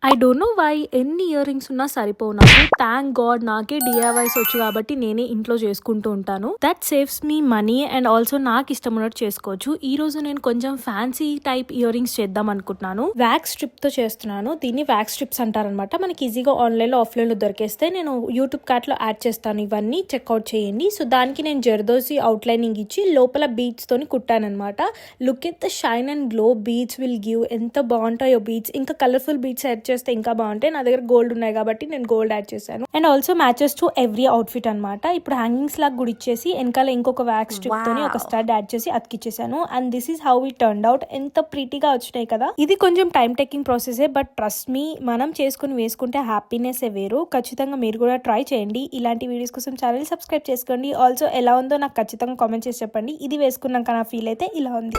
I don't know why ఎన్ని ear rings ఉన్నా సరిపోవు నాకు. థ్యాంక్ గాడ్ నాకే డిఐవైస్ వచ్చు కాబట్టి నేనే ఇంట్లో చేసుకుంటూ ఉంటాను. That saves me money and also నాకు ఇష్టం ఉన్నట్టు చేసుకోవచ్చు. ఈ రోజు నేను కొంచెం ఫ్యాన్సీ టైప్ ఇయర్ రింగ్స్ చేద్దాం అనుకుంటున్నాను. వ్యాక్స్ స్ట్రిప్ తో చేస్తున్నాను. దీన్ని వ్యాక్స్ స్ట్రిప్స్ అంటారనమాట. మనకి ఈజీగా ఆన్లైన్ లో ఆఫ్లైన్ లో దొరికేస్తే నేను యూట్యూబ్ కార్ట్ లో యాడ్ చేస్తాను. ఇవన్నీ చెక్అవుట్ చేయండి. సో దానికి నేను జర్దోసి అవుట్లైనింగ్ ఇచ్చి లోపల బీడ్స్ తోని కుట్టాను అనమాట. Look at the shine and glow beads will give. ఎంత బాగుంటాయో బీడ్స్. ఇంకా కలర్ఫుల్ బీడ్స్ యాడ్ చేస్తే ఇంకా బాగుంటాయి. నా దగ్గర గోల్డ్ ఉన్నాయి కాబట్టి నేను గోల్డ్ యాడ్ చేశాను. And also matches to every outfit అనమాట. ఇప్పుడు హ్యాంగింగ్స్ లాగా కూడా ఇచ్చేసి వెనకాల ఇంకొక వ్యాక్స్ స్ట్రిప్ తోని ఒక స్టడ్ యాడ్ చేసి అతికిచ్చేసాను. And this is how it turned out. ఎంత ప్రీటీగా వచ్చినాయి కదా. ఇది కొంచెం టైం టేకింగ్ ప్రాసెసే, బట్ ట్రస్ట్ మీ, మనం చేసుకుని వేసుకుంటే హ్యాపీనెస్ వేరు. ఖచ్చితంగా మీరు కూడా ట్రై చేయండి. ఇలాంటి వీడియోస్ కోసం ఛానల్ సబ్స్క్రైబ్ చేసుకోండి. ఆల్సో ఎలా ఉందో నాకు ఖచ్చితంగా కామెంట్ చేసి చెప్పండి. ఇది వేసుకున్నాక నా ఫీల్ అయితే ఇలా ఉంది.